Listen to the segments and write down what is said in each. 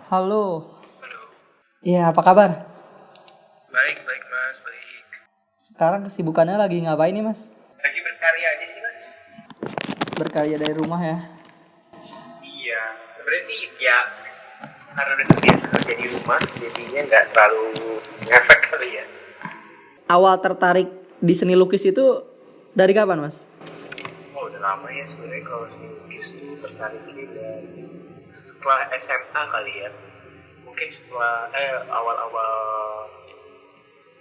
Halo. Halo. Iya, apa kabar? Baik, baik mas, baik. Sekarang kesibukannya lagi ngapain nih, Mas? Lagi berkarya aja sih mas. Berkarya dari rumah ya. Iya, sebenarnya sih ya karena udah terbiasa kerja di rumah, jadinya nggak terlalu ngefek kali ya. Awal tertarik di seni lukis itu dari kapan, Mas? Oh udah lama ya sebenarnya kalau seni lukis tuh tertarik ini dari setelah SMA kali ya. Mungkin setelah awal-awal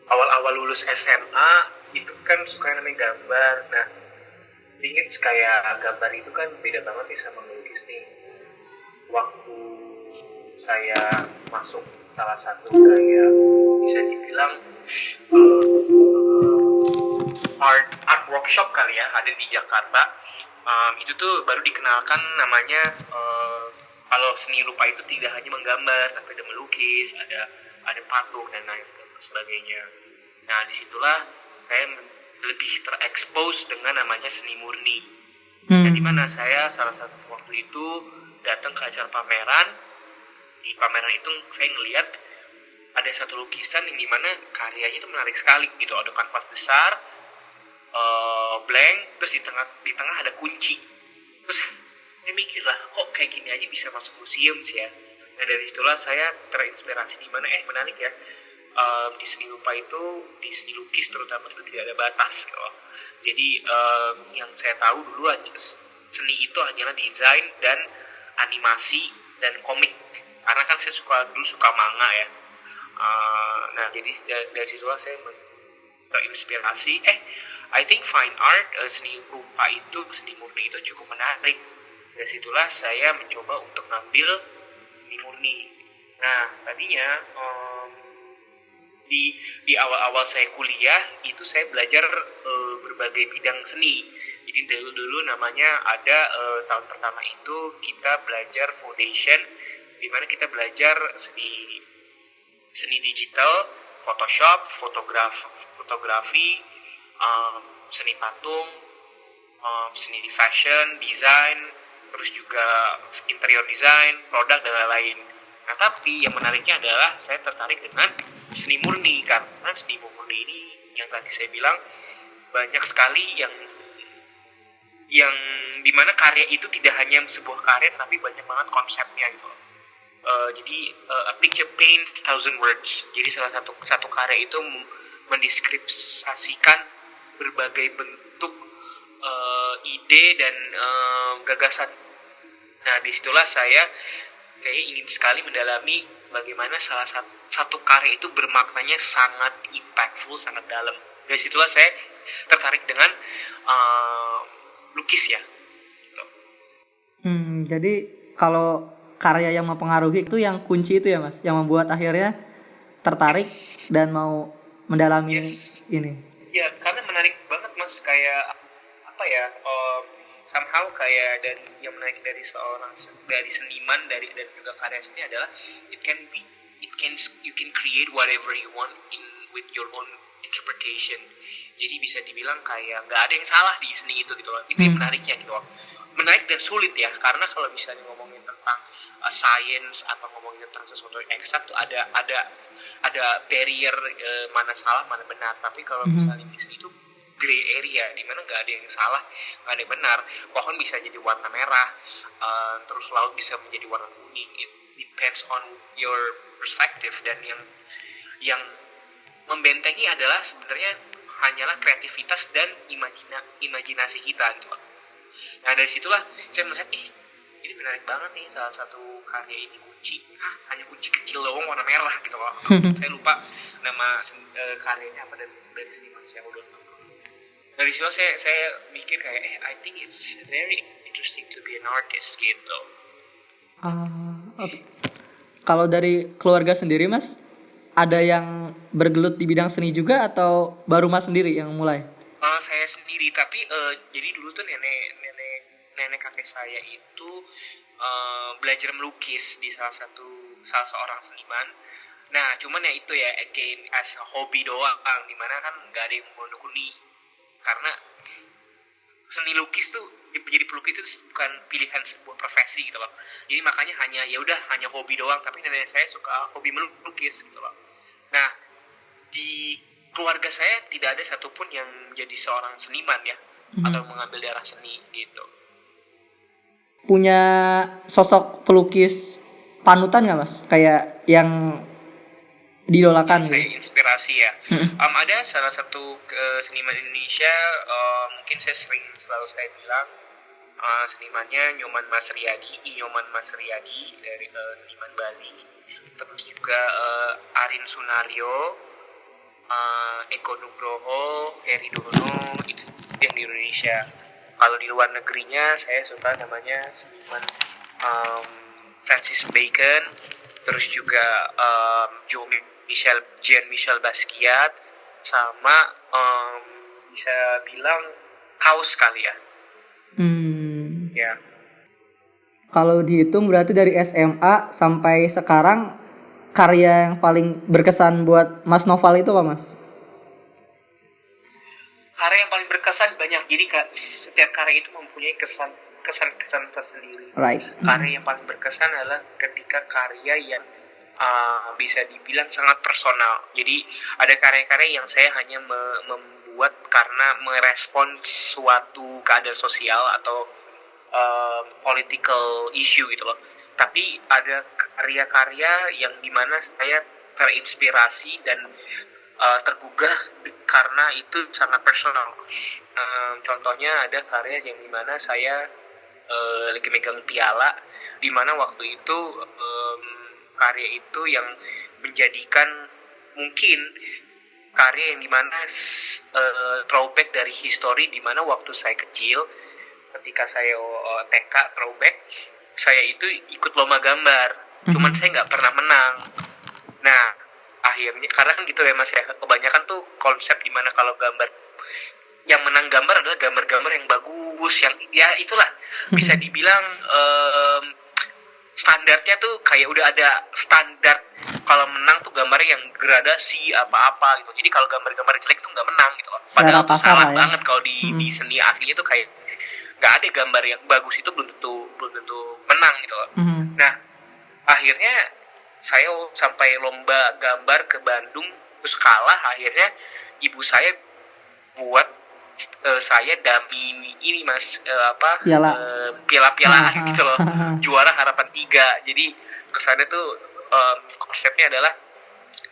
awal-awal lulus SMA itu kan suka namanya gambar. Nah, ingin kayak gambar itu kan beda banget nih sama melukis nih. Waktu saya masuk salah satu kayak bisa dibilang art workshop kali ya ada di Jakarta. Itu tuh baru dikenalkan namanya kalau seni rupa itu tidak hanya menggambar tapi ada melukis, ada patung dan lain sebagainya. Nah disitulah saya lebih terekspos dengan namanya seni murni. Dan di mana saya salah satu waktu itu datang ke acara pameran. Di pameran itu saya ngelihat ada satu lukisan yang dimana karyanya itu menarik sekali gitu. Ada kanvas besar, blank, terus di tengah ada kunci. Terus saya mikir lah, kok kayak gini aja bisa masuk museum sih ya. Nah dari situlah saya terinspirasi di mana menarik ya. Di seni rupa itu, di seni lukis terutama itu tidak ada batas gitu. Jadi yang saya tahu dulu seni itu hanyalah desain dan animasi dan komik. Karena kan saya dulu suka manga ya. Nah jadi dari situlah saya terinspirasi. I think fine art, seni rupa itu, seni murni itu cukup menarik. Dari situlah saya mencoba untuk ngambil seni murni. Nah tadinya di awal-awal saya kuliah itu saya belajar berbagai bidang seni. Jadi dulu namanya ada tahun pertama itu kita belajar foundation, di mana kita belajar seni digital, Photoshop, fotografi, seni patung, seni fashion, desain, terus juga interior design, produk dan lain-lain. Nah tapi yang menariknya adalah saya tertarik dengan seni murni karena seni murni ini yang tadi saya bilang banyak sekali yang dimana karya itu tidak hanya sebuah karya tapi banyak banget konsepnya gitu. Jadi a picture paints 1,000 words. Jadi salah satu karya itu mendeskripsikan berbagai bentuk ide dan gagasan. Nah disitulah saya kayak ingin sekali mendalami bagaimana salah satu karya itu bermaknanya sangat impactful, sangat dalam. Dari situlah saya tertarik dengan lukis ya. Gitu. Jadi kalau karya yang mempengaruhi itu yang kunci itu ya, Mas, yang membuat akhirnya tertarik dan mau mendalami ini. Ya, karena menarik banget Mas, kayak apa ya? Somehow kayak, dan yang menarik dari seniman dan juga karya seni adalah you can create whatever you want with your own interpretation. Jadi bisa dibilang kayak nggak ada yang salah di seni itu gitu loh. Itu yang menariknya gitu loh. Menarik dan sulit ya, karena kalau misalnya ngomongin tentang science atau ngomongin tentang sesuatu yang eksak tuh ada barrier mana salah mana benar. Tapi kalau misalnya di seni itu gray area, dimana nggak ada yang salah, nggak ada yang benar. Pohon bisa jadi warna merah, terus laut bisa menjadi warna kuning. It depends on your perspective. Dan yang membentengi adalah sebenarnya hanyalah kreativitas dan imajinasi kita gitu. Nah dari situlah saya melihat ini menarik banget nih, salah satu karya ini kunci, hanya kunci kecil doang warna merah gitu loh. Saya lupa nama karyanya apa dari seniman saya udah lupa. Dari situ saya mikir kayak I think it's very interesting to be an artist gitu. Okay. Kalau dari keluarga sendiri, Mas, ada yang bergelut di bidang seni juga atau baru Mas sendiri yang mulai? Saya sendiri, tapi jadi dulu tuh nenek kakek saya itu belajar melukis di salah seorang seniman. Nah cuman ya itu ya again as a hobby doang, dimana kan nggak ada yang menekuni. Karena seni lukis tuh jadi pelukis itu bukan pilihan sebuah profesi gitu loh. Jadi makanya hanya hobi doang, tapi nenek saya suka hobi melukis gitu loh. Nah, di keluarga saya tidak ada satupun yang jadi seorang seniman ya, atau mengambil darah seni gitu. Punya sosok pelukis panutan nggak mas? Kayak yang didolakan Saya gitu. inspirasi ya. Ada salah satu seniman Indonesia, mungkin selalu saya bilang, senimannya Nyoman Masriyadi dari seniman Bali. Terus juga Arin Sunario, Eko Nugroho, Heri Dono, itu yang di Indonesia. Kalau di luar negerinya saya suka namanya seniman Francis Bacon, terus juga Jean Michel Basquiat, sama bisa bilang Kaus kali ya. Ya. Kalau dihitung berarti dari SMA sampai sekarang karya yang paling berkesan buat Mas Noval itu apa mas? Karya yang paling berkesan banyak. Jadi setiap karya itu mempunyai kesan tersendiri. Right. Karya yang paling berkesan adalah ketika karya yang bisa dibilang sangat personal. Jadi ada karya-karya yang saya hanya membuat karena merespon suatu keadaan sosial atau political issue gitu loh. Tapi ada karya-karya yang dimana saya terinspirasi dan tergugah karena itu sangat personal. Contohnya ada karya yang dimana saya lagi megang piala, dimana waktu itu karya itu yang menjadikan mungkin karya yang dimana throwback dari history, dimana waktu saya kecil ketika saya TK throwback, saya itu ikut lomba gambar, cuman saya nggak pernah menang. Nah akhirnya karena kan gitu ya mas ya, kebanyakan tuh konsep dimana kalau gambar yang menang gambar adalah gambar-gambar yang bagus, yang ya itulah bisa dibilang standarnya tuh kayak udah ada standar kalau menang tuh gambarnya yang gradasi apa-apa gitu. Jadi kalau gambar-gambar jelek tuh nggak menang gitu loh. Padahal tuh salah ya banget kalau di seni aslinya tuh kayak nggak ada gambar yang bagus itu belum tentu menang gitu loh. Nah akhirnya saya sampai lomba gambar ke Bandung terus kalah. Akhirnya ibu saya buat saya dummy ini mas piala-pialaan gitu loh, juara harapan 3. Jadi kesannya tuh konsepnya adalah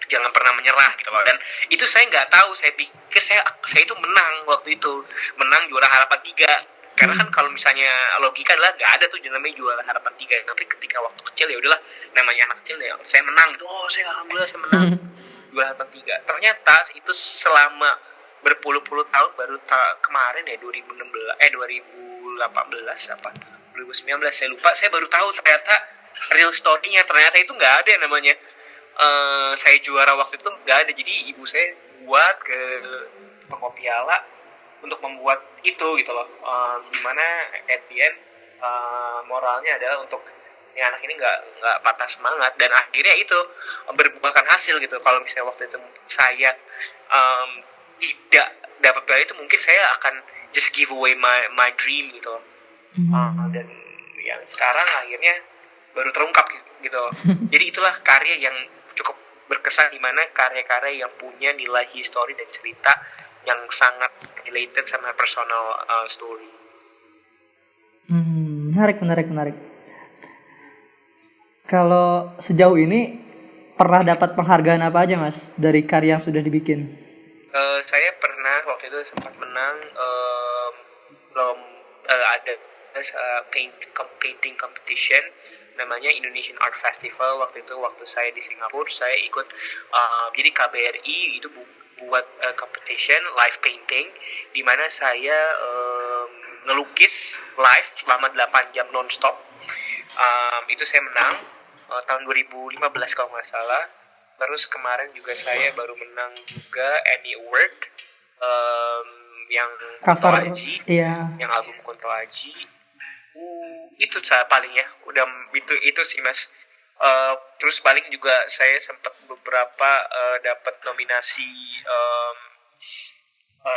jangan pernah menyerah gitu loh. Dan itu saya nggak tahu, saya pikir saya itu menang waktu itu, menang juara harapan 3. Karena kan kalau misalnya logika adalah nggak ada tuh namanya juara harapan 3. Tapi ketika waktu kecil ya udahlah, namanya anak kecil ya saya menang gitu. Oh saya alhamdulillah saya menang juara harapan 3. Ternyata itu selama berpuluh-puluh tahun baru kemarin ya 2018 apa 2019 saya lupa, saya baru tahu ternyata real story-nya. Ternyata itu nggak ada yang namanya saya juara waktu itu, nggak ada. Jadi ibu saya buat ke toko piala untuk membuat itu gitu loh, dimana at the end moralnya adalah untuk ya anak ini nggak patah semangat. Dan akhirnya itu berbuahkan hasil gitu. Kalau misalnya waktu itu saya tidak dapat piala itu, mungkin saya akan just give away my dream gitu. Dan yang sekarang akhirnya baru terungkap gitu. Jadi itulah karya yang cukup berkesan, di mana karya-karya yang punya nilai histori dan cerita yang sangat related sama personal story. Menarik. Kalau sejauh ini pernah dapat penghargaan apa aja mas dari karya yang sudah dibikin? Saya pernah waktu itu sempat menang ada painting competition namanya Indonesian Art Festival. Waktu saya di Singapura, saya ikut jadi KBRI itu buat competition live painting, di mana saya ngelukis live selama 8 jam nonstop. Itu saya menang tahun 2015 kalau nggak salah. Terus kemarin juga saya baru menang juga Annie Award yang Kunto Aji, yang album Kunto Aji. Itu paling ya, udah itu sih mas. Terus paling juga saya sempat beberapa dapat nominasi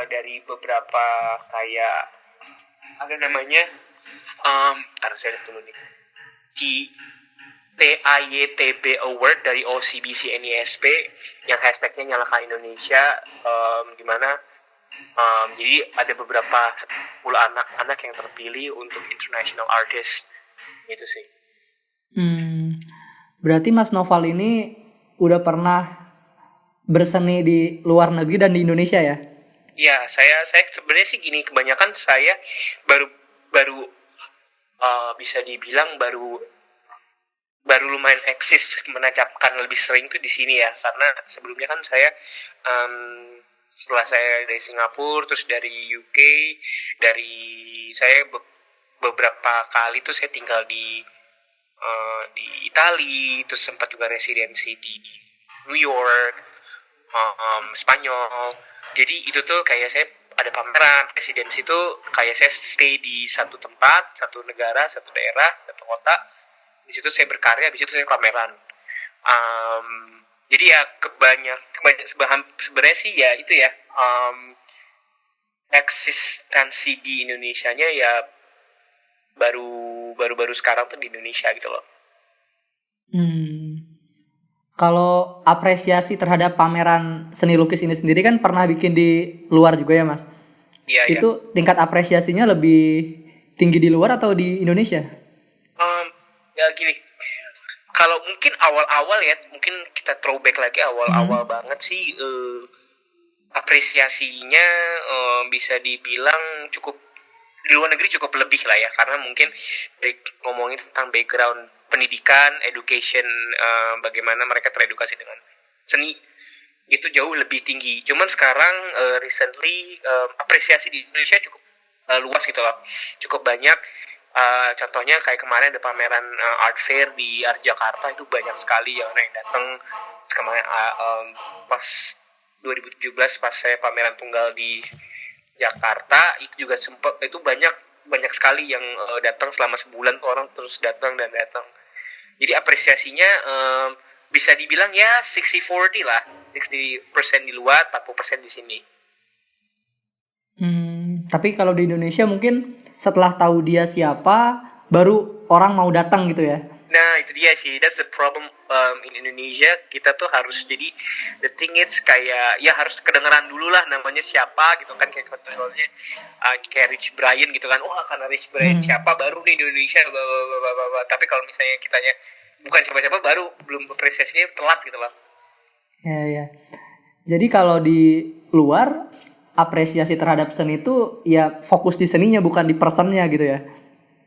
dari beberapa kayak ada namanya ntar saya lihat dulu nih, TAYTB Award dari OCBC NISP yang hashtagnya nyalakan Indonesia, dimana jadi ada beberapa 10 anak-anak yang terpilih untuk international artist gitu sih. Berarti Mas Noval ini udah pernah berseni di luar negeri dan di Indonesia ya? Ya, saya sebenarnya sih gini, kebanyakan saya baru bisa dibilang baru lumayan eksis menancapkan lebih sering tuh di sini ya, karena sebelumnya kan saya setelah saya dari Singapura, terus dari UK, saya beberapa kali tuh saya tinggal di Italia, terus sempat juga residensi di New York, Spanyol. Jadi itu tuh kayak saya ada pameran residensi tuh kayak saya stay di satu tempat, satu negara, satu daerah, satu kota. Di situ saya berkarya, di situ saya pameran. Jadi ya sebenarnya sih ya itu ya, eksistensi di Indonesianya ya baru sekarang tuh di Indonesia gitu loh. Kalau apresiasi terhadap pameran seni lukis ini sendiri kan pernah bikin di luar juga ya Mas? Iya. Itu tingkat apresiasinya lebih tinggi di luar atau di Indonesia? Ya gini, kalau mungkin awal-awal ya, mungkin kita throwback lagi awal-awal banget sih, apresiasinya bisa dibilang cukup di luar negeri cukup lebih lah ya, karena mungkin ngomongin tentang background pendidikan, education, bagaimana mereka teredukasi dengan seni itu jauh lebih tinggi. Cuman sekarang recently apresiasi di Indonesia cukup luas gitu loh, cukup banyak. Contohnya kayak kemarin ada pameran art fair di Art Jakarta, itu banyak sekali yang datang. Kemarin pas 2017 pas saya pameran tunggal di Jakarta itu juga sempat, itu banyak sekali yang datang selama sebulan tuh, orang terus datang. Jadi apresiasinya bisa dibilang ya 60-40 lah, 60% di luar, 40% di sini. Tapi kalau di Indonesia mungkin setelah tahu dia siapa baru orang mau datang gitu ya. Nah itu dia sih, that's the problem in Indonesia. Kita tuh harus jadi, the thing is kayak ya harus kedengeran dulu lah namanya siapa gitu kan, kayak contohnya kayak Rich Brian gitu kan, karena Rich Brian siapa baru nih di Indonesia, tapi kalau misalnya kitanya bukan siapa-siapa baru belum apresiasinya telat gitu loh. Ya. Jadi kalau di luar apresiasi terhadap seni itu ya fokus di seninya bukan di personnya gitu ya.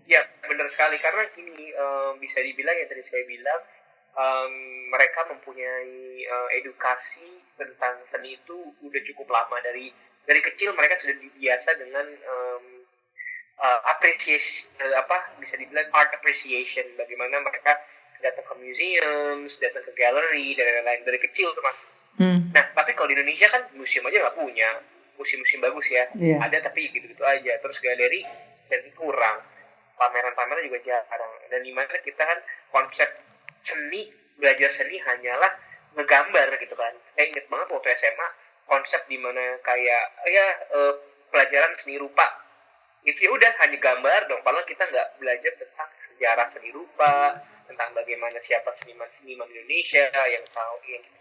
Ya benar sekali, karena ini bisa dibilang ya tadi saya bilang, mereka mempunyai edukasi tentang seni itu udah cukup lama, dari kecil mereka sudah biasa dengan apresiasi, bisa dibilang art appreciation, bagaimana mereka datang ke museum, datang ke gallery dan lain-lain dari kecil tuh Mas. Nah tapi kalau di Indonesia kan museum aja nggak punya, musim-musim bagus ya, ada tapi gitu-gitu aja, terus galeri dan kurang, pameran-pameran juga jarang, dan dimana kita kan konsep seni, belajar seni hanyalah ngegambar gitu kan. Saya ingat banget waktu SMA konsep dimana kayak pelajaran seni rupa itu ya udah hanya gambar dong, padahal kita nggak belajar tentang sejarah seni rupa, tentang bagaimana siapa seniman Indonesia yang kita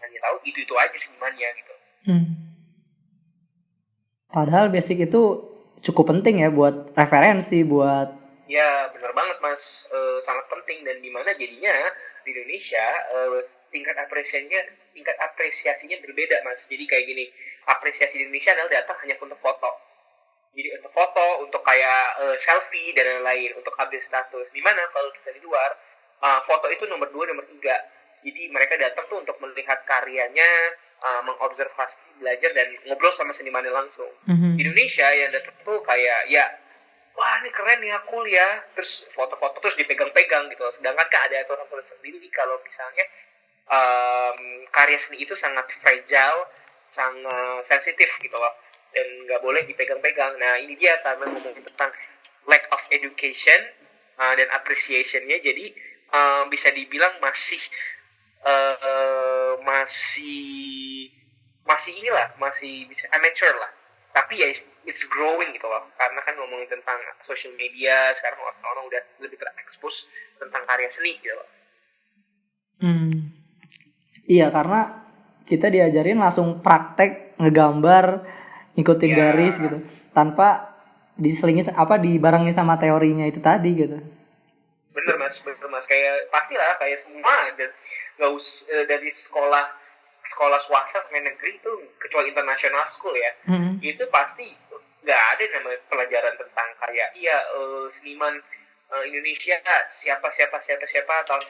hanya tahu itu aja senimannya gitu. Padahal basic itu cukup penting ya buat referensi, buat... Ya benar banget Mas, sangat penting, dan dimana jadinya di Indonesia tingkat apresiasinya berbeda Mas. Jadi kayak gini, apresiasi di Indonesia adalah datang hanya untuk foto. Jadi untuk foto, untuk kayak selfie dan lain-lain, untuk update status. Dimana kalau kita di luar, foto itu nomor 2, nomor 3. Jadi mereka datang tuh untuk melihat karyanya, mengobservasi, belajar, dan ngobrol sama senimannya langsung. Di Indonesia yang datang tuh kayak ya, wah ini keren ya, cool ya, terus foto-foto terus dipegang-pegang gitu. Sedangkan kan ada aturan sendiri kalau misalnya karya seni itu sangat fragile, sangat sensitif gitu loh, dan nggak boleh dipegang-pegang. Nah ini dia karena ngomongin tentang lack of education dan appreciation-nya, jadi bisa dibilang masih bisa amateur lah, tapi ya it's growing gitu loh, karena kan ngomongin tentang social media sekarang orang udah lebih terekspos tentang karya seni gitu loh. Iya, karena kita diajarin langsung praktek ngegambar, ngikutin garis gitu, tanpa diselingin dibarengin sama teorinya itu tadi gitu. Bener mas, kayak pastilah kayak semua nggak dari sekolah swasta sampai negeri itu, kecuali international school ya, itu pasti nggak ada namanya pelajaran tentang kayak seniman Indonesia siapa tahun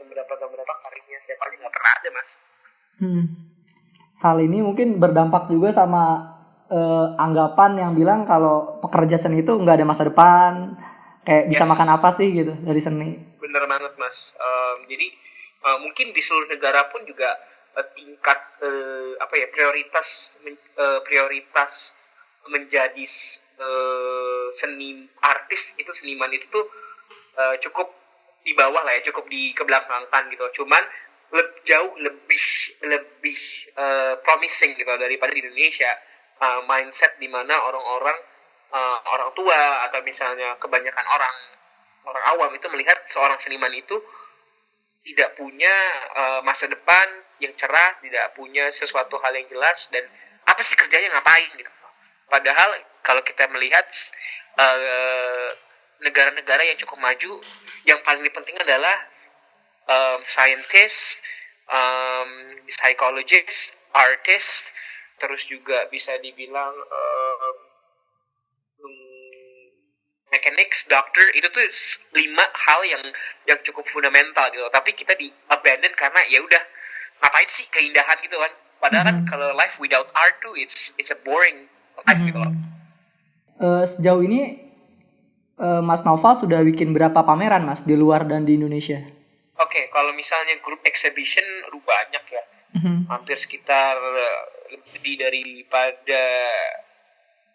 berapa karirnya siapa aja, nggak pernah ada mas. Hal ini mungkin berdampak juga sama anggapan yang bilang kalau pekerja seni itu nggak ada masa depan, kayak bisa makan apa sih gitu dari seni. Bener banget mas. Jadi mungkin di seluruh negara pun juga tingkat prioritas menjadi seniman itu tuh cukup di bawah lah ya, cukup di kebelakangkan gitu. Cuman jauh lebih promising gitu daripada di Indonesia, mindset di mana orang tua atau misalnya kebanyakan orang awam itu melihat seorang seniman itu tidak punya masa depan yang cerah, tidak punya sesuatu hal yang jelas, dan apa sih kerjanya, ngapain gitu. Padahal kalau kita melihat negara-negara yang cukup maju, yang paling penting adalah scientist, psychologist, artist, terus juga bisa dibilang mechanics, doctor, itu tuh 5 hal yang cukup fundamental gitu. Tapi kita di abandon karena ya udah, ngapain sih keindahan gitu kan. Padahal kan kalau life without art tuh it's a boring life gitu loh. Sejauh ini Mas Naufal sudah bikin berapa pameran Mas di luar dan di Indonesia? Oke, kalau misalnya group exhibition banyak ya. Hampir sekitar lebih daripada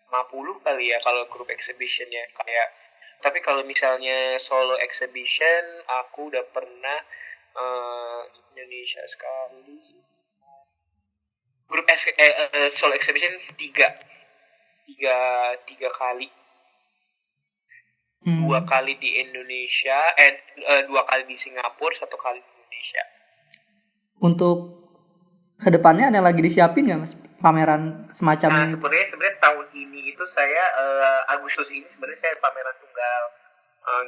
50 kali ya kalau group exhibitionnya kayak. Tapi kalau misalnya solo exhibition aku udah pernah Indonesia sekali. Group solo exhibition tiga kali. 2 kali di Indonesia, 2 kali di Singapura, 1 kali di Indonesia. Untuk kedepannya ada lagi disiapin nggak Mas pameran semacam ini? Sebenarnya tahun ini itu saya Agustus ini sebenarnya saya pameran tunggal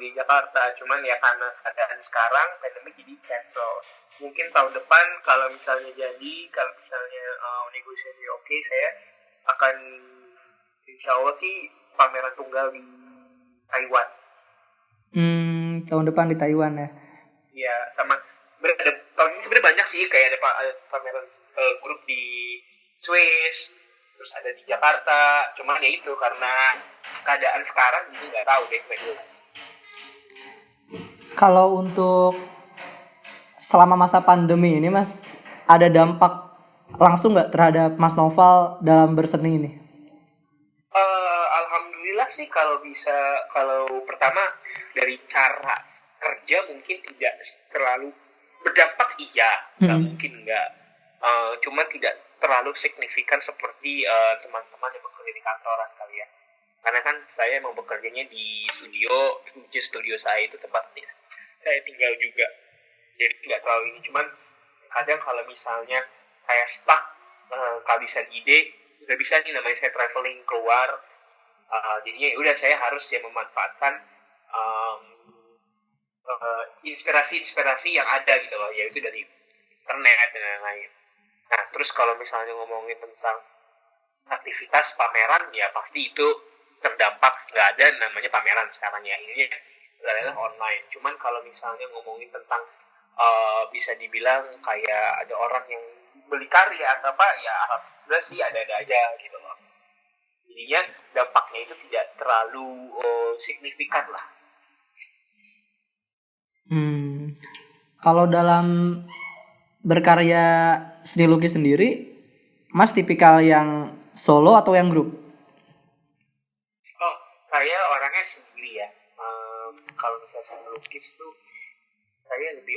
di Jakarta, cuman ya karena keadaan sekarang pandemi jadi cancel. Mungkin tahun depan kalau misalnya negosiasi oke, saya akan insya Allah sih pameran tunggal di Taiwan. Tahun depan di Taiwan ya? Iya, sama tahun ini sebenarnya banyak sih, kayak ada pameran grup di Swiss, terus ada di Jakarta. Cuman ya itu karena keadaan sekarang jadi nggak tahu deh jelas. Kalau untuk selama masa pandemi ini Mas, ada dampak langsung nggak terhadap Mas Naufal dalam berseni ini? Alhamdulillah sih kalau pertama dari cara kerja mungkin tidak terlalu berdampak, nggak mungkin nggak, cuman tidak terlalu signifikan seperti teman-teman yang bekerja di kantoran kali ya, karena kan saya emang bekerjanya di studio saya itu tempat saya tinggal juga, jadi nggak terlalu ini. Cuman kadang kalau misalnya saya stuck kehabisan ide, nggak bisa nih, namanya saya traveling keluar, jadinya udah saya harus memanfaatkan inspirasi yang ada gitu loh, yaitu dari internet dan lain-lain. Nah, terus kalau misalnya ngomongin tentang aktivitas pameran, ya pasti itu terdampak, nggak ada namanya pameran sekarang ya, ini adalah online. Cuman kalau misalnya ngomongin tentang bisa dibilang kayak ada orang yang beli karya atau apa, ya alhamdulillah sih ada-ada aja gitu loh. Jadinya dampaknya itu tidak terlalu signifikan lah. Kalau dalam berkarya seni lukis sendiri, Mas tipikal yang solo atau yang grup? Saya orangnya sendiri ya. Kalau misalnya seni lukis tuh saya lebih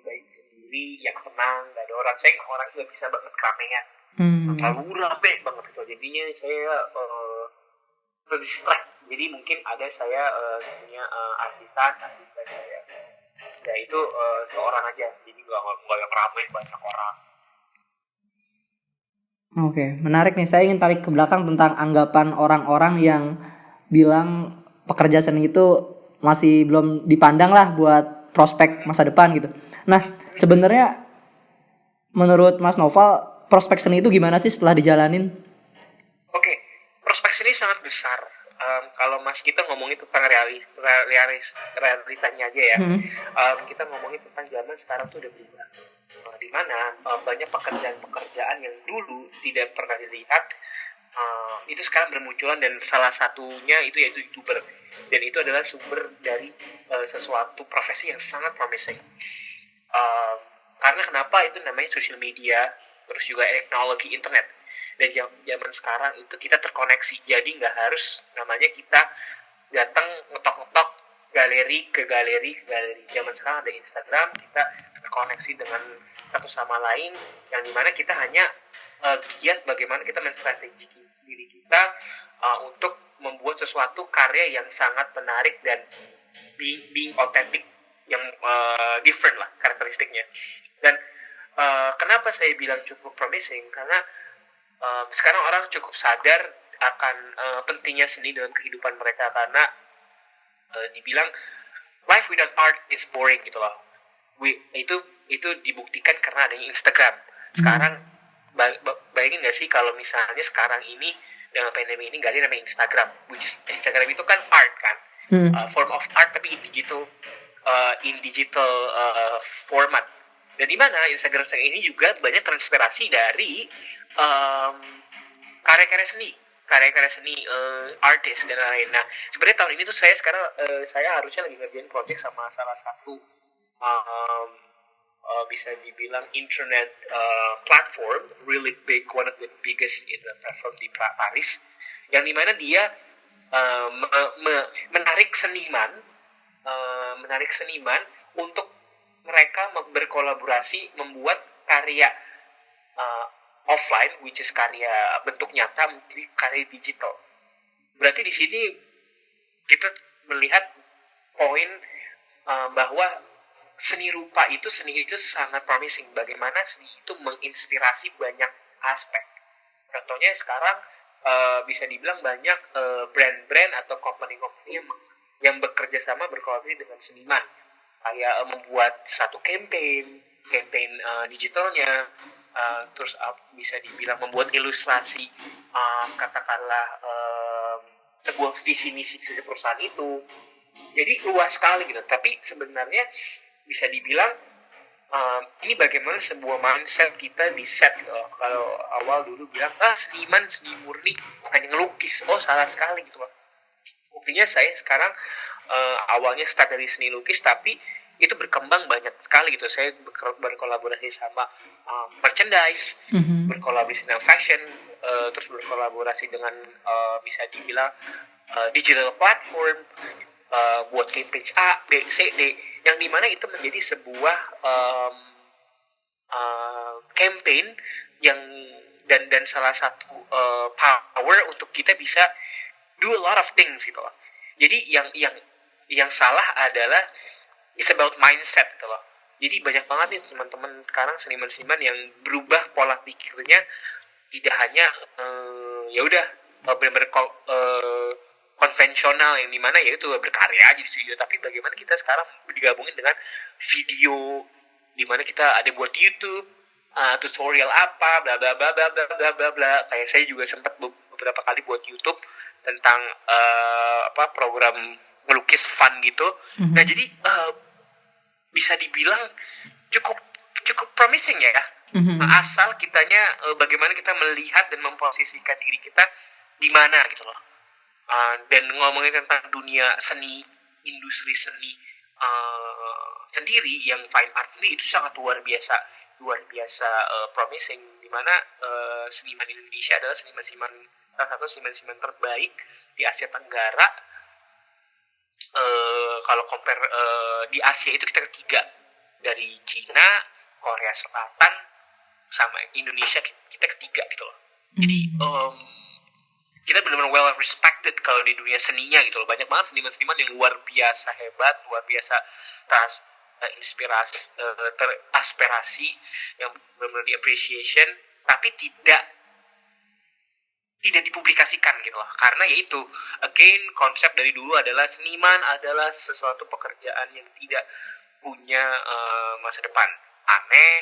baik sendiri, yang tenang, nggak ada orang. Saya orang nggak bisa banget keramaian. terlalu rame banget gitu. Jadinya saya terdistract. Jadi mungkin ada saya punya artisan saya, ya itu seorang aja, jadi nggak yang ramai banyak orang. Oke, menarik nih. Saya ingin tarik ke belakang tentang anggapan orang-orang yang bilang pekerja seni itu masih belum dipandang lah buat prospek masa depan gitu. Nah, sebenarnya menurut Mas Noval, prospek seni itu gimana sih setelah dijalanin? Oke, prospek seni sangat besar. Kalau Mas kita ngomongin tentang realitanya aja ya, kita ngomongin tentang zaman sekarang tuh udah berubah. Di mana banyak pekerjaan-pekerjaan yang dulu tidak pernah dilihat itu sekarang bermunculan, dan salah satunya itu yaitu YouTuber, dan itu adalah sumber dari sesuatu profesi yang sangat promising. Karena kenapa itu namanya social media, terus juga teknologi internet. Dan zaman sekarang itu kita terkoneksi, jadi nggak harus namanya kita datang ngetok-ngetok galeri ke galeri. Zaman sekarang ada Instagram, kita terkoneksi dengan satu sama lain, yang dimana kita hanya giat bagaimana kita menstrategi diri kita untuk membuat sesuatu karya yang sangat menarik dan being authentic, yang different lah karakteristiknya. Dan kenapa saya bilang cukup promising, karena sekarang orang cukup sadar akan pentingnya seni dalam kehidupan mereka, karena dibilang life without art is boring gitu loh. Itu dibuktikan karena adanya Instagram. Sekarang bayangin nggak sih kalau misalnya sekarang ini dengan pandemi ini nggak ada namanya Instagram, which is Instagram itu kan art kan, form of art tapi in digital format. Dan di mana Instagram ini juga banyak terinspirasi dari karya-karya seni, artis dan lain-lain. Nah, sebenarnya tahun ini tuh saya harusnya lagi ngerjain project sama salah satu bisa dibilang internet platform, really big, one of the biggest in the platform di Paris, yang dimana dia menarik seniman untuk mereka berkolaborasi membuat karya offline, which is karya bentuk nyata, menjadi karya digital. Berarti di sini kita melihat poin bahwa seni itu sangat promising. Bagaimana seni itu menginspirasi banyak aspek. Contohnya sekarang bisa dibilang banyak brand-brand atau company-company yang bekerja sama berkolaborasi dengan seniman, kayak membuat satu campaign digitalnya, terus bisa dibilang membuat ilustrasi katakanlah sebuah visi misi perusahaan itu. Jadi luas sekali gitu. Tapi sebenarnya bisa dibilang ini bagaimana sebuah mindset kita di set gitu. Kalau awal dulu bilang seniman seni murni hanya ngelukis, salah sekali gitu loh. Buktinya saya sekarang awalnya start dari seni lukis, tapi itu berkembang banyak sekali gitu. Saya berkolaborasi sama merchandise, berkolaborasi dengan fashion, terus berkolaborasi dengan bisa dibilang digital platform, buat campaign A, B, C, D, yang dimana itu menjadi sebuah campaign yang dan salah satu power untuk kita bisa do a lot of things gitu loh. Jadi yang salah adalah it's about mindset gitu loh. Jadi banyak banget nih teman-teman sekarang seniman-seniman yang berubah pola pikirnya, tidak hanya ya udah benar-benar konvensional yang dimana ya itu berkarya aja di studio, tapi bagaimana kita sekarang digabungin dengan video, dimana kita ada buat YouTube, tutorial apa, bla bla bla bla bla bla bla bla. Kayak saya juga sempat beberapa kali buat YouTube tentang program melukis fun gitu. Nah jadi bisa dibilang cukup promising ya. Asal kitanya bagaimana kita melihat dan memposisikan diri kita di mana gitu loh. Dan ngomongin tentang dunia seni, industri seni sendiri, yang fine art sendiri itu sangat luar biasa promising, di mana seniman Indonesia adalah salah satu seniman terbaik di Asia Tenggara. Kalau compare di Asia itu kita ketiga, dari Cina, Korea Selatan, sama Indonesia kita ketiga gitu loh. Jadi kita benar-benar well respected kalau di dunia seninya gitu loh. Banyak banget seniman-seniman yang luar biasa hebat, luar biasa inspirasi, teraspirasi, yang benar-benar di appreciation, tapi tidak dipublikasikan gitu loh. Karena yaitu again konsep dari dulu adalah seniman adalah sesuatu pekerjaan yang tidak punya masa depan, aneh,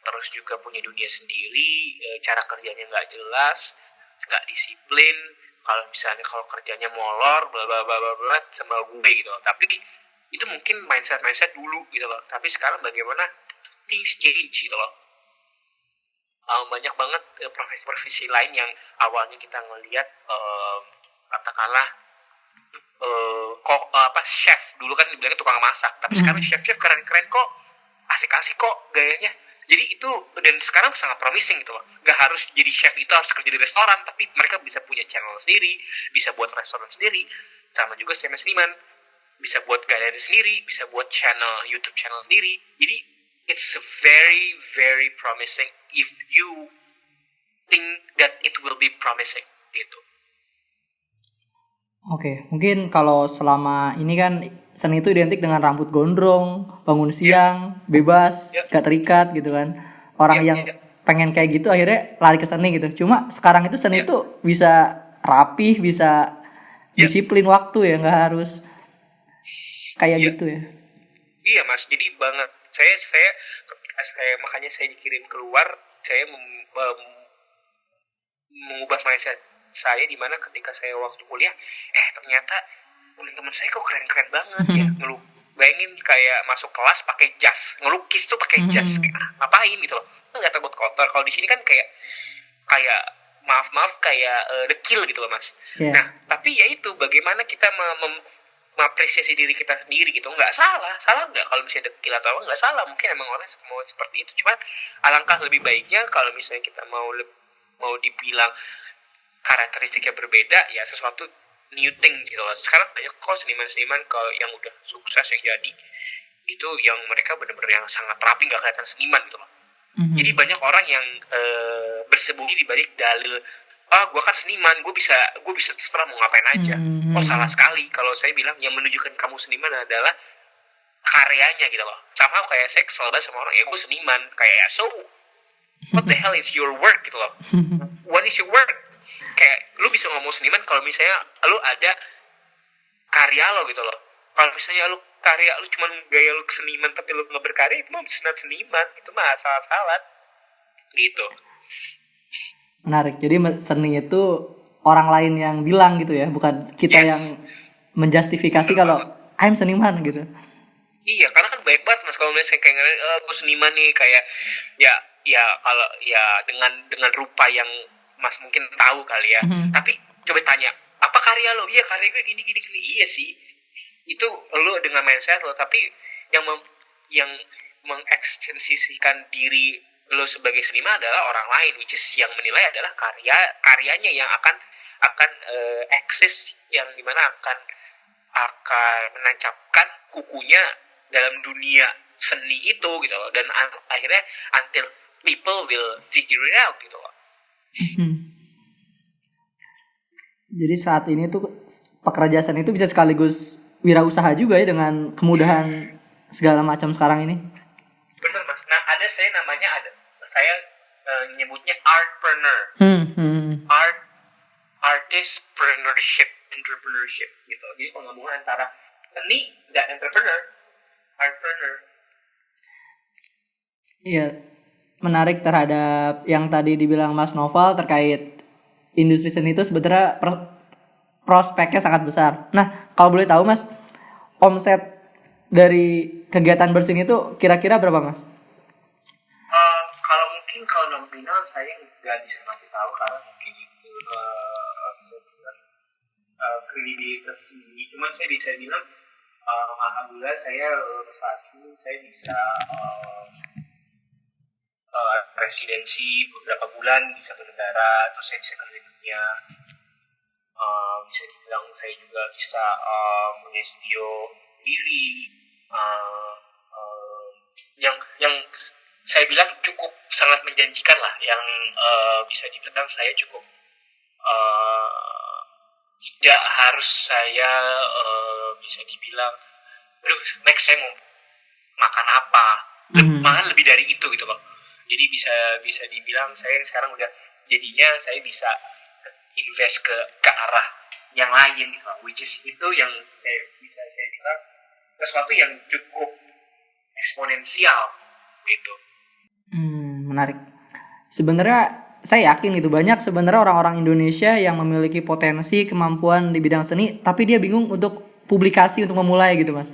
terus juga punya dunia sendiri, cara kerjanya nggak jelas, nggak disiplin, kalau kerjanya molor bla bla bla bla bla sama gue gitu loh. Tapi itu mungkin mindset dulu gitu loh. Tapi sekarang bagaimana things change gitu loh. Banyak banget profesi-profesi lain yang awalnya kita ngelihat katakanlah chef dulu kan dibilangnya tukang masak, tapi sekarang chef keren-keren kok, asik-asik kok gayanya. Jadi itu, dan sekarang sangat promising gitu loh. Gak harus jadi chef itu harus kerja di restoran, tapi mereka bisa punya channel sendiri, bisa buat restoran sendiri, sama juga seniman bisa buat galeri sendiri, bisa buat YouTube channel sendiri. Jadi it's very very promising if you think that it will be promising gitu. Oke, mungkin kalau selama ini kan seni itu identik dengan rambut gondrong, bangun siang, bebas, gak terikat gitu kan. Orang yang pengen kayak gitu akhirnya lari ke seni gitu. Cuma sekarang itu seni itu bisa rapih, bisa disiplin waktu ya, nggak harus kayak gitu ya. Iya mas, jadi banget. Saya ketika makanya saya dikirim keluar, saya mengubah mindset saya di mana ketika saya waktu kuliah, ternyata teman-teman saya kok keren-keren banget ya. Bayangin kayak masuk kelas pakai jas, ngelukis tuh pakai jas, ngapain gitu loh? Nggak takut kotor. Kalau di sini kan kayak maaf kayak dekil gitu loh mas. Nah tapi ya itu bagaimana kita mengapresiasi diri kita sendiri gitu. Nggak salah nggak kalau misalnya dekil atau apa, nggak salah. Mungkin emang orang mau seperti itu. Cuman alangkah lebih baiknya kalau misalnya kita mau dibilang karakteristiknya berbeda, ya sesuatu new thing gitu loh. Sekarang banyak kok seniman-seniman kalau yang udah sukses yang jadi itu yang mereka benar-benar yang sangat rapi, nggak kelihatan seniman gitu loh. Jadi banyak orang yang bersembunyi di balik dalil gue kan seniman, gue bisa terserah mau ngapain aja. Salah sekali kalau saya bilang yang menunjukkan kamu seniman adalah karyanya gitu loh. Sama kayak saya kesel banget sama orang, gue seniman, kayak so what the hell is your work gitu loh. What is your work? Kayak lu bisa ngomong seniman kalau misalnya lu ada karya lo gitu loh. Kalau misalnya lu karya lu cuman gaya lu seniman tapi lu nggak berkarya, itu mah seniman, itu mah salah gitu. Menarik. Jadi seni itu orang lain yang bilang gitu ya, bukan kita yang menjustifikasi kalau I'm seniman gitu. Iya, karena kan baik banget mas kalau misalnya kayak gue seniman nih, kayak ya kalau ya dengan rupa yang mas mungkin tahu kali ya. Tapi coba tanya, apa karya lo? Iya, karya gue gini. Iya sih. Itu lo dengan mindset lo, tapi yang mengekstensikan diri lo sebagai seniman adalah orang lain, which is yang menilai adalah karyanya yang akan eksis, yang dimana akan menancapkan kukunya dalam dunia seni itu gitu loh. Dan akhirnya until people will figure it out gitu loh. Jadi saat ini tuh pekerja seni itu bisa sekaligus wirausaha juga ya dengan kemudahan segala macam sekarang ini. Benar mas. Nah saya nyebutnya artpreneur. Entrepreneurship gitu. Jadi penggabungan antara seni dan artpreneur. Iya, menarik terhadap yang tadi dibilang Mas Noval terkait industri seni itu sebetulnya prospeknya sangat besar. Nah, kalau boleh tahu Mas, omset dari kegiatan berseni itu kira-kira berapa Mas? Kalau nominal saya nggak bisa ngasih tahu karena mungkin itu kredibilitas sendiri. Cuman saya bisa bilang alhamdulillah saya saat ini saya bisa residensi beberapa bulan di satu negara, terus saya bisa keliling dunia. Bisa dibilang saya juga bisa punya studio sendiri yang saya bilang cukup 100% sangat menjanjikan lah, yang bisa dibilang saya cukup tidak harus saya bisa dibilang, aduh next saya mau makan apa, malah lebih dari itu gitu loh. Jadi bisa dibilang saya sekarang udah jadinya saya bisa invest ke arah yang lain gitu loh, which is itu yang saya bilang sesuatu yang cukup eksponensial gitu. Menarik. Sebenarnya saya yakin itu banyak sebenarnya orang-orang Indonesia yang memiliki potensi kemampuan di bidang seni, tapi dia bingung untuk publikasi untuk memulai gitu mas.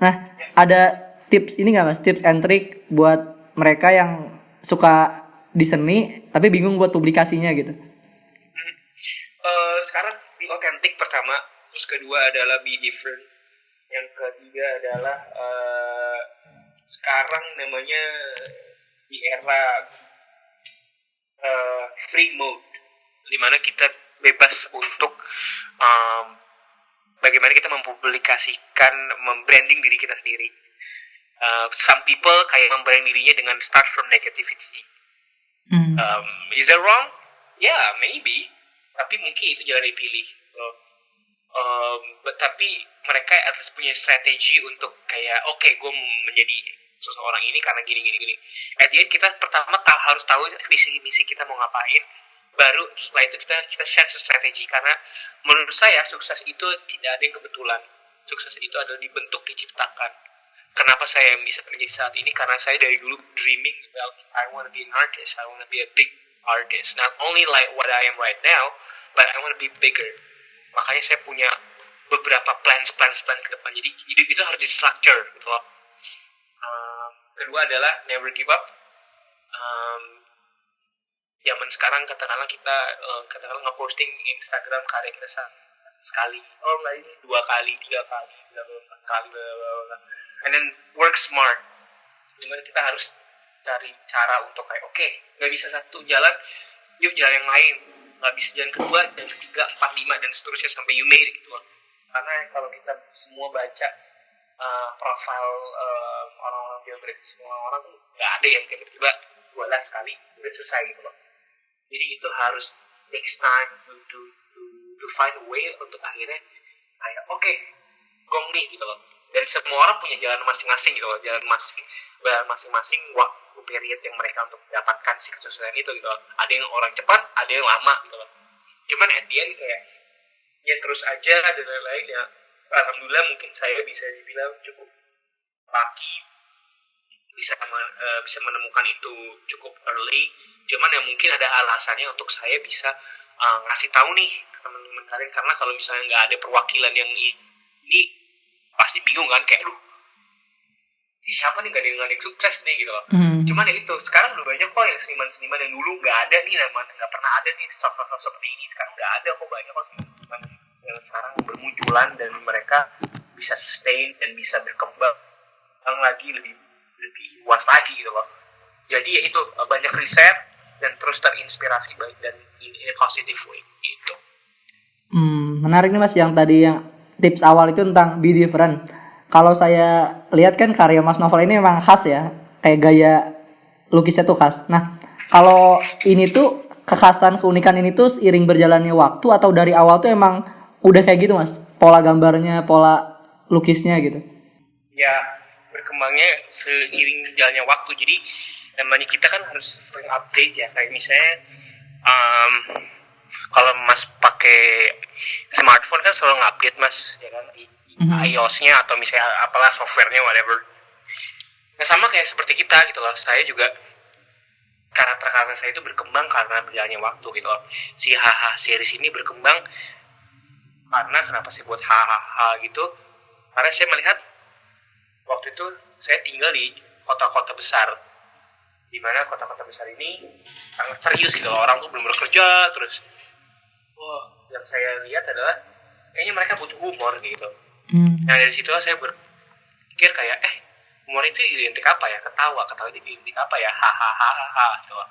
Nah, ada tips ini nggak mas? Tips and trick buat mereka yang suka di seni tapi bingung buat publikasinya gitu. Sekarang be authentic pertama, terus kedua adalah be different, yang ketiga adalah sekarang namanya di era free mode, dimana kita bebas untuk bagaimana kita mempublikasikan, membranding diri kita sendiri. Some people kayak membrand dirinya dengan start from negativity. Is that wrong? Yeah, maybe. Tapi mungkin itu jalan dipilih. Tapi mereka at least punya strategi untuk kayak, oke, gue menjadi seseorang ini karena gini. At the end kita pertama harus tahu visi misi kita mau ngapain. Baru setelah itu kita set strategi, karena menurut saya sukses itu tidak ada yang kebetulan. Sukses itu adalah dibentuk, diciptakan. Kenapa saya bisa menjadi saat ini? Karena saya dari dulu dreaming about I want to be an artist, I want to be a big artist, not only like what I am right now, but I want to be bigger. Makanya saya punya beberapa plans ke depan. Jadi hidup itu harus di-structure gitu loh. Kedua adalah never give up. Zaman sekarang katakanlah kita nge-posting Instagram karya kita sekali, ini 2 kali, 3 kali, 4 kali, and then work smart. Dimana kita harus cari cara untuk kayak, oke, nggak bisa satu jalan, yuk jalan yang lain. Nggak bisa jalan kedua, dan ketiga, 4, 5, dan seterusnya sampai you made it gitu loh. Karena kalau kita semua baca profil orang-orang biografi semua orang, nggak ada yang kayak tiba-tiba 12 kali udah selesai gitu loh. Jadi itu harus takes time to find a way untuk akhirnya kayak oke, gong nih gitu loh. Dan semua orang punya jalan masing-masing gitu loh, jalan masing-masing waktu period yang mereka untuk mendapatkan si kesuksesan itu gitu loh. Ada yang orang cepat, ada yang lama gitu loh. Cuman at the end kayak ya terus aja dan lain-lain ya. Alhamdulillah mungkin saya bisa dibilang cukup lucky bisa menemukan itu cukup early. Cuman ya mungkin ada alasannya untuk saya bisa ngasih tahu nih ke teman-teman kalian, karena kalau misalnya nggak ada perwakilan yang ini pasti bingung kan, kayak ini siapa nih, gak ada yang sukses nih gitu loh. Cuman ya itu sekarang udah banyak kok yang seniman-seniman yang dulu nggak ada nih, nggak pernah ada nih sosok-sosok seperti ini, sekarang udah ada kok, banyak kok seniman yang sekarang bermunculan dan mereka bisa sustain dan bisa berkembang lagi lebih luas lagi gitu loh. Jadi ya itu banyak riset dan terus terinspirasi baik dan in a positive way gitu. Menarik nih mas, yang tadi yang tips awal itu tentang be different. Kalau saya lihat kan karya Mas Novel ini memang khas ya, kayak gaya lukisnya tuh khas. Nah, kalau ini tuh kekhasan, keunikan ini tuh seiring berjalannya waktu atau dari awal tuh emang udah kayak gitu mas, pola gambarnya, pola lukisnya gitu? Ya berkembangnya seiring jalannya waktu. Jadi namanya kita kan harus sering update ya, kayak misalnya kalau mas pakai smartphone kan selalu ngupdate mas, ya kan, iOS-nya atau misalnya apalah software-nya whatever. Nah sama kayak seperti kita gitu loh, saya juga karakter saya itu berkembang karena berjalannya waktu gitu loh. Si HH series ini berkembang karena kenapa saya buat HH gitu, karena saya melihat waktu itu saya tinggal di kota-kota besar, di mana kota-kota besar ini sangat serius gitu loh, orang tuh belum bekerja terus. Yang saya lihat adalah kayaknya mereka butuh humor gitu. Nah dari situ saya berpikir kayak humor itu identik apa ya, ketawa itu identik apa ya, hahaha gitu loh.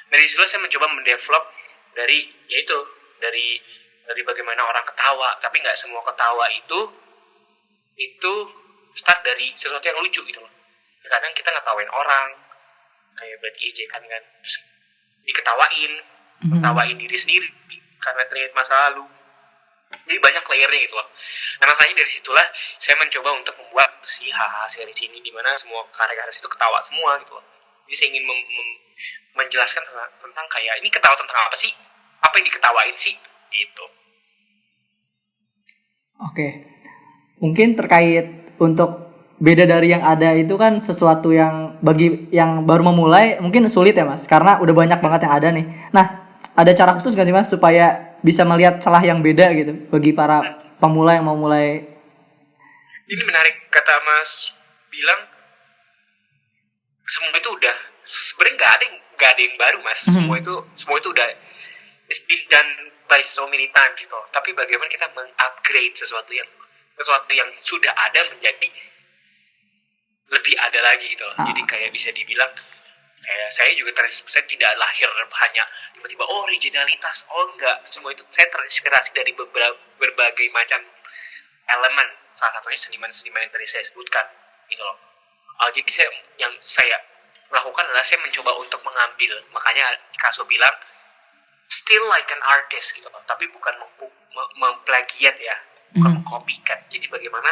Dari situ saya mencoba mendevelop dari bagaimana orang ketawa, tapi nggak semua ketawa itu start dari sesuatu yang lucu gitu loh. Kadang kita ngetawain orang kayak berarti ejekan kan, terus diketawain, ketawain diri sendiri karena teringat masa lalu. Jadi banyak layernya gitu loh. Nah makanya dari situlah saya mencoba untuk membuat si haha series ini, dimana semua karya-karya itu ketawa semua gitu loh. Jadi saya ingin menjelaskan tentang kayak ini ketawa tentang apa sih, apa yang diketawain sih gitu. Oke. Mungkin terkait untuk beda dari yang ada itu kan sesuatu yang bagi yang baru memulai mungkin sulit ya Mas, karena udah banyak banget yang ada nih. Nah, ada cara khusus gak sih Mas supaya bisa melihat celah yang beda gitu bagi para pemula yang mau mulai? Ini menarik kata Mas bilang, semua itu udah sebenarnya nggak ada yang baru Mas. Semua itu udah it's been done by so many times gitu. Tapi bagaimana kita mengupgrade sesuatu yang sudah ada menjadi lebih ada lagi gitu. Jadi kayak bisa dibilang kayak saya juga saya tidak lahir hanya tiba-tiba originalitas, enggak, semua itu saya terinspirasi dari berbagai macam elemen, salah satunya seniman-seniman yang tadi saya sebutkan gitu loh. Jadi yang saya lakukan adalah saya mencoba untuk mengambil, makanya Picasso bilang still like an artist gitu loh, tapi bukan memplagiat ya, bukan mengcopycat. Jadi bagaimana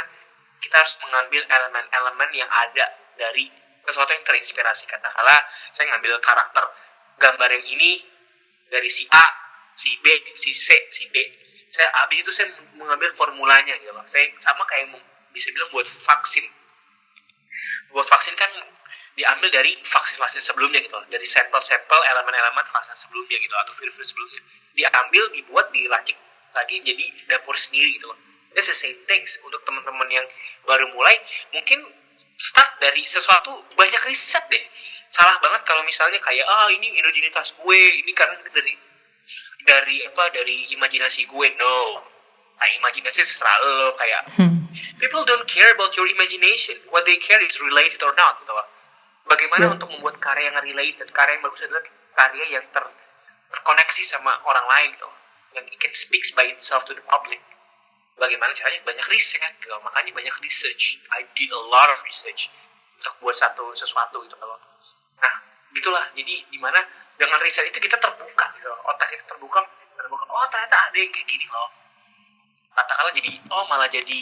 kita harus mengambil elemen-elemen yang ada dari sesuatu yang terinspirasi. Katakanlah saya ngambil karakter gambar yang ini dari si A, si B, si C, si D. Habis itu saya mengambil formulanya gitu loh. Saya sama kayak bisa bilang buat vaksin. Buat vaksin kan diambil dari vaksin-vaksin sebelumnya gitu loh. Dari sampel-sampel elemen-elemen vaksin sebelumnya gitu, atau virus sebelumnya. Diambil, dibuat, diracik lagi jadi dapur sendiri gitu loh. That's the same things untuk teman-teman yang baru mulai, mungkin start dari sesuatu, banyak riset deh. Salah banget kalau misalnya kayak ini originalitas gue, ini karena dari imajinasi gue. No, imajinasi terserah lo. Kayak people don't care about your imagination, what they care is related or not gitu loh. Bagaimana untuk membuat karya yang related, karya yang bagus adalah karya yang terkoneksi sama orang lain gitu, yang it can speak by itself to the public. Bagaimana caranya? Banyak riset gitu. Makanya banyak research. I did a lot of research untuk buat sesuatu gitu loh. Nah, gitulah. Jadi dimana dengan riset itu kita terbuka gitu. Otak kita terbuka. Oh, ternyata ada yang kayak gini loh. Katakanlah jadi malah jadi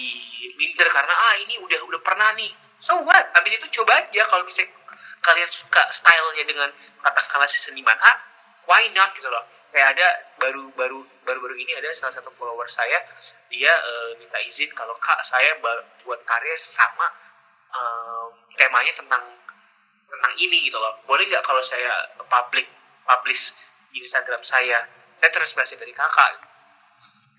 minder karena ini udah pernah nih. So what? Habis itu coba aja kalau misalnya kalian suka stylenya dengan katakanlah si seniman A, why not gitu loh. Kayak ada baru ini ada salah satu follower saya, dia minta izin kalau Kak saya buat karya sama temanya tentang ini gitu loh. Boleh nggak kalau saya publish di Instagram saya terinspirasi dari Kakak.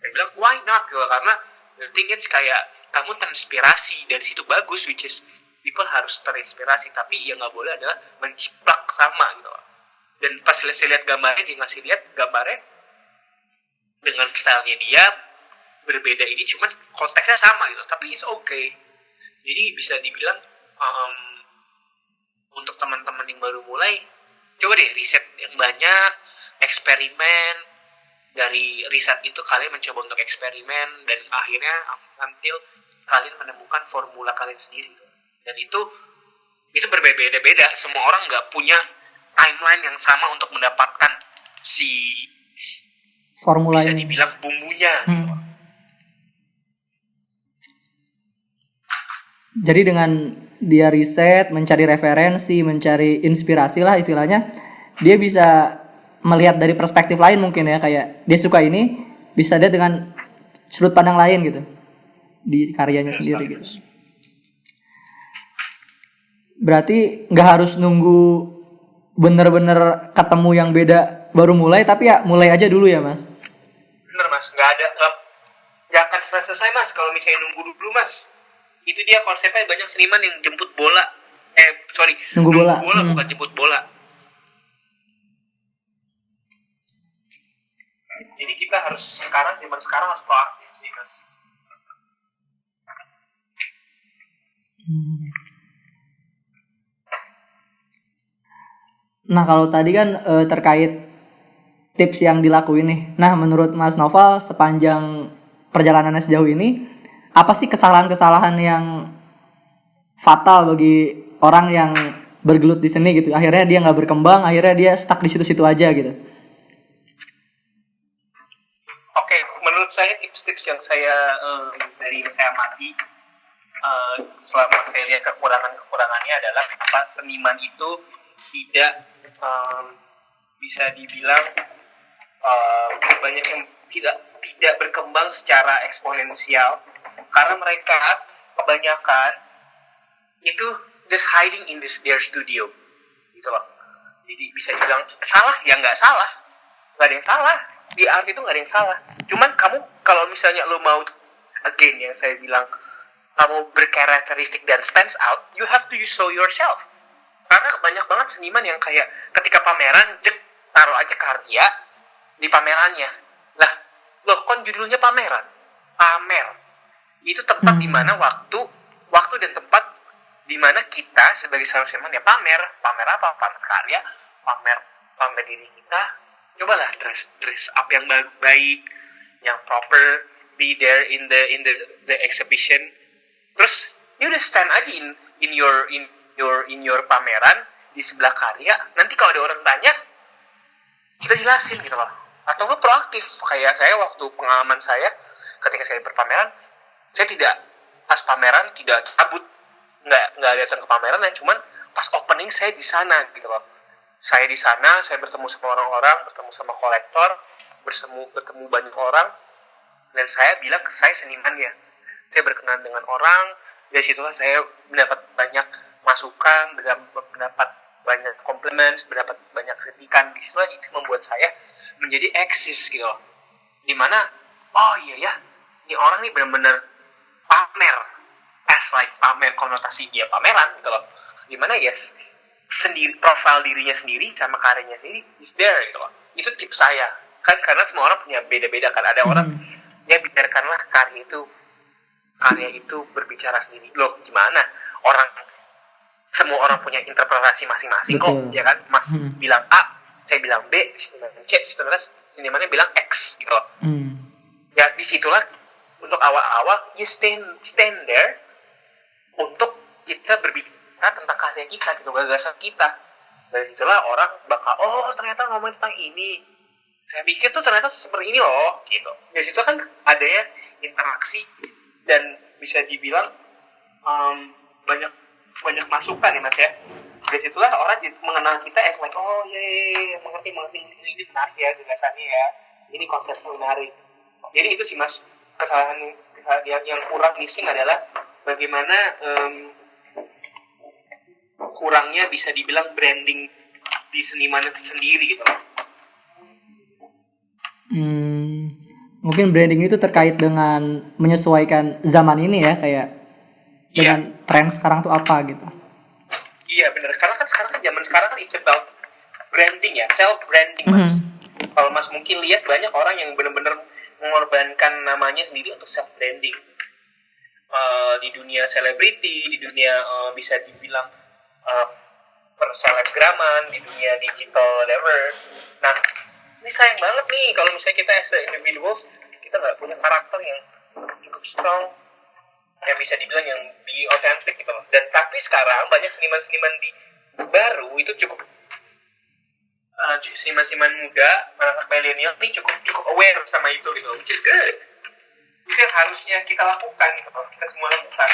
Saya bilang why not gitu, karena the thing is kayak kamu terinspirasi dari situ bagus, which is people harus terinspirasi, tapi yang nggak boleh adalah menciplak sama gitu loh. Dan pas saya lihat gambarnya, dia ngasih lihat gambarnya dengan stylenya dia berbeda ini, cuman konteksnya sama gitu, tapi it's okay. Jadi bisa dibilang untuk teman-teman yang baru mulai, coba deh riset yang banyak, eksperimen. Dari riset itu kalian mencoba untuk eksperimen, dan akhirnya until kalian menemukan formula kalian sendiri gitu. Dan itu berbeda-beda. Semua orang nggak punya timeline yang sama untuk mendapatkan si formula bisa ini. dibilang bumbunya. Jadi dengan dia riset, mencari referensi, mencari inspirasi lah istilahnya, dia bisa melihat dari perspektif lain mungkin ya, kayak dia suka ini, bisa dia dengan sudut pandang lain gitu di karyanya sendiri gitu. Berarti nggak harus nunggu bener-bener ketemu yang beda baru mulai, tapi ya mulai aja dulu ya Mas. Bener Mas, nggak akan selesai Mas kalau misalnya nunggu dulu Mas. Itu dia konsepnya, banyak seniman yang jemput bola. Nunggu bola bukan jemput bola. Jadi kita harus zaman sekarang harus proaktif sih Mas. Nah kalau tadi kan terkait tips yang dilakuin nih. Nah menurut Mas Noval sepanjang perjalanannya sejauh ini, apa sih kesalahan-kesalahan yang fatal bagi orang yang bergelut di seni gitu. Akhirnya dia nggak berkembang, akhirnya dia stuck di situ-situ aja gitu. Oke, menurut saya tips-tips yang dari yang saya amati selama saya lihat kekurangannya adalah seniman itu tidak bisa dibilang banyak yang tidak berkembang secara eksponensial karena mereka kebanyakan itu just hiding in their studio gitu loh. Jadi bisa dibilang salah ya nggak ada yang salah di art itu, nggak ada yang salah. Cuman kamu kalau misalnya lo mau again yang saya bilang kamu berkarakteristik dan stands out, you have to show yourself. Karena banyak banget seniman yang kayak ketika pameran taruh aja karya di pamerannya. Lah, loh kan judulnya pameran. Pamer. Itu tempat di mana waktu dan tempat di mana kita sebagai seorang seniman ya pamer apa? Pamer karya, pamer diri kita. Cobalah dress up yang baik, yang proper, be there in the exhibition. Terus you udah stand aja in your pameran di sebelah karya. Nanti kalau ada orang tanya, kita jelasin gitu loh. Atau nggak proaktif kayak saya waktu pengalaman saya ketika saya berpameran, saya tidak pas pameran tidak cabut, nggak datang ke pameran, cuman pas opening saya di sana gitu loh. Saya di sana, saya bertemu sama orang-orang, bertemu sama kolektor, bertemu banyak orang, dan saya bilang saya senimannya. Saya berkenalan dengan orang, dari situlah saya mendapat banyak masukan, mendapat banyak compliments, mendapat banyak kritikan. Di situlah itu membuat saya menjadi eksis gitu loh. Dimana, oh iya ya, ini orang nih benar-benar pamer, pamer konotasi dia pameran gitu loh. Dimana yes, sendiri profil dirinya sendiri sama karyanya sendiri is there gitu loh. Itu tips saya kan, karena semua orang punya beda-beda kan. Ada orang ya biarkanlah karya itu berbicara sendiri. Loh gimana semua orang punya interpretasi masing-masing. Betul. Kok ya kan, Mas bilang A, saya bilang B, sebenarnya senimannya bilang X gitu loh. Ya disitulah untuk awal-awal you stand there untuk kita berbicara tentang karya kita gitu, gagasan kita. Dari situlah orang bakal ternyata ngomongin tentang ini, saya pikir tuh ternyata seperti ini loh gitu. Dari situ kan adanya interaksi dan bisa dibilang banyak masukan ya Mas ya. Dari situlah orang mengenal kita as like mengerti ini menarik ya gagasannya ya, ini konsepnya menarik. Jadi itu sih Mas, kesalahan yang kurang missing adalah bagaimana kurangnya bisa dibilang branding di seniman itu sendiri gitu loh. Mungkin branding itu terkait dengan menyesuaikan zaman ini ya, kayak dengan tren sekarang tuh apa gitu. Iya benar, karena kan zaman sekarang kan it's about branding ya, self branding Mas. Kalau Mas mungkin lihat banyak orang yang benar-benar mengorbankan namanya sendiri untuk self branding. Di dunia selebriti, di dunia bisa dibilang perselebgraman, di dunia digital whatever. Nah, ini sayang banget nih kalau misalnya kita as individuals kita nggak punya karakter yang cukup strong, yang bisa dibilang yang being authentic gitu loh. Dan tapi sekarang banyak seniman-seniman baru itu cukup seniman-seniman muda, anak milenial ini cukup aware sama itu gitu, which is good. Itu yang harusnya kita lakukan gitu, kita semua lakukan.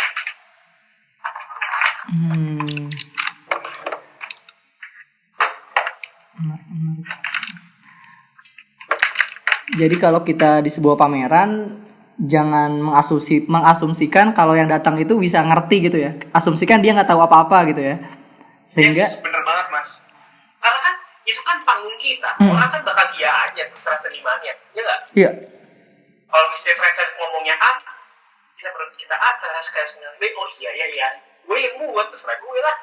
Jadi kalau kita di sebuah pameran jangan mengasumsikan kalau yang datang itu bisa ngerti gitu ya. Asumsikan dia nggak tahu apa-apa gitu ya. Sehingga bener banget Mas. Karena kan itu kan panggung kita. Orang kan bakal dia aja terserah senimannya, ya nggak? Iya. Kalau misalnya mereka ngomongnya A, kita atas kayak seniman B, oh iya, gue yang buat terserah gue lah.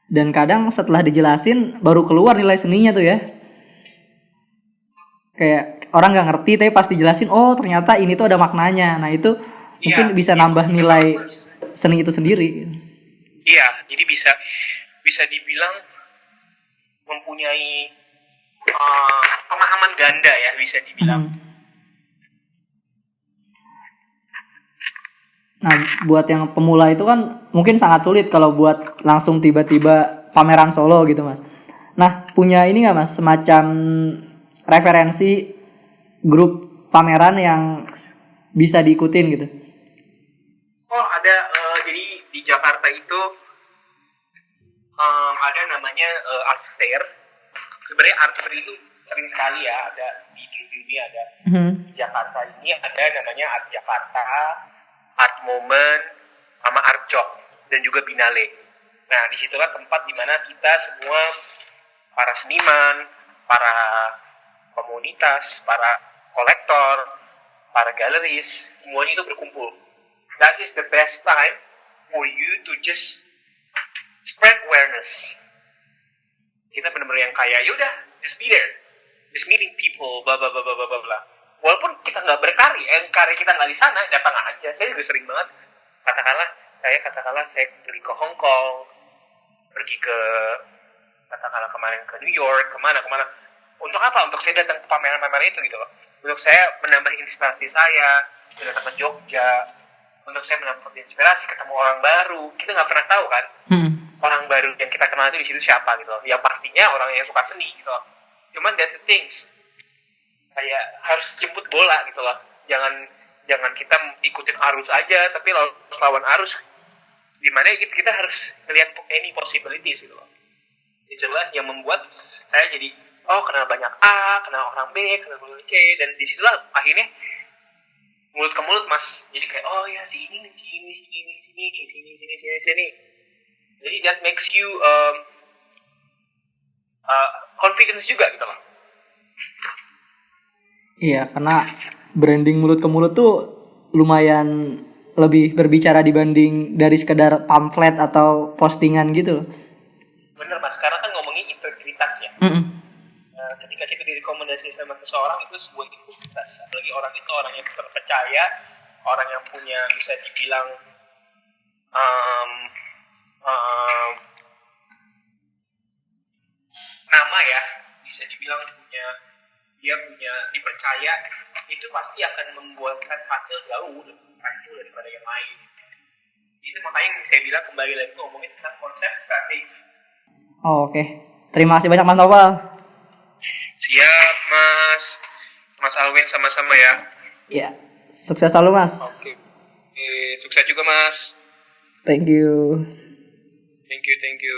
Dan kadang setelah dijelasin baru keluar nilai seninya tuh ya. Kayak orang nggak ngerti tapi pas dijelasin, oh ternyata ini tuh ada maknanya. Nah itu mungkin bisa nambah nilai seni itu sendiri. Iya, jadi bisa dibilang mempunyai pemahaman ganda ya, bisa dibilang. Nah, buat yang pemula itu kan mungkin sangat sulit kalau buat langsung tiba-tiba pameran solo gitu, Mas. Nah, punya ini nggak, Mas, semacam referensi grup pameran yang bisa diikutin gitu? Oh ada, jadi di Jakarta itu ada namanya Art Fair. Sebenarnya Art Fair itu sering sekali ya, ada di ini ada di Jakarta ini ada namanya Art Jakarta, Art Moment, sama Art Job dan juga Binale. Nah disitulah tempat dimana kita semua para seniman, para komunitas, para kolektor, para galeris, semuanya itu berkumpul. That is the best time for you to just spread awareness. Kita benar-benar yang kayak, yaudah, just be there, just meeting people, bla bla bla bla bla bla. Walaupun kita nggak berkarya, karya kita nggak di sana, datang aja. Saya juga sering banget, katakanlah saya pergi ke Hong Kong, pergi ke katakanlah kemarin ke New York, kemana. Untuk apa? Untuk saya datang ke pameran-pameran itu gitu loh. Untuk saya menambah inspirasi saya datang ke Jogja. Untuk saya mendapat inspirasi, ketemu orang baru. Kita nggak pernah tahu kan orang baru yang kita kenal itu di situ siapa gitu loh. Yang pastinya orang yang suka seni gitu loh. Cuman that's the things, kayak harus jemput bola gitu loh. Jangan kita ikutin arus aja, tapi lawan arus. Dimana kita harus melihat any possibilities gitu loh. Itulah yang membuat saya jadi kenal banyak A, kenal orang B, kenal orang C, dan disitulah akhirnya mulut ke mulut, Mas. Jadi kayak ya sini. Jadi that makes you confidence juga gitu loh. Iya, karena branding mulut ke mulut tuh lumayan lebih berbicara dibanding dari sekedar pamflet atau postingan gitu loh. Bener, Mas, karena kan ngomongin integritas ya. Ketika kita direkomendasi sama seseorang itu sebuah integritas. Apalagi orang itu orang yang terpercaya, orang yang punya bisa dibilang nama ya, bisa dibilang dia punya dipercaya, itu pasti akan membuatkan hasil jauh lebih maju daripada yang lain. Itu makanya yang saya bilang kembali lagi ngomongin tentang konsep strategi. Oke. Terima kasih banyak, Mas Noval. Siap, Mas Alwin, sama-sama ya. Ya, sukses selalu, Mas. Oke. Sukses juga, Mas. Thank you. Thank you.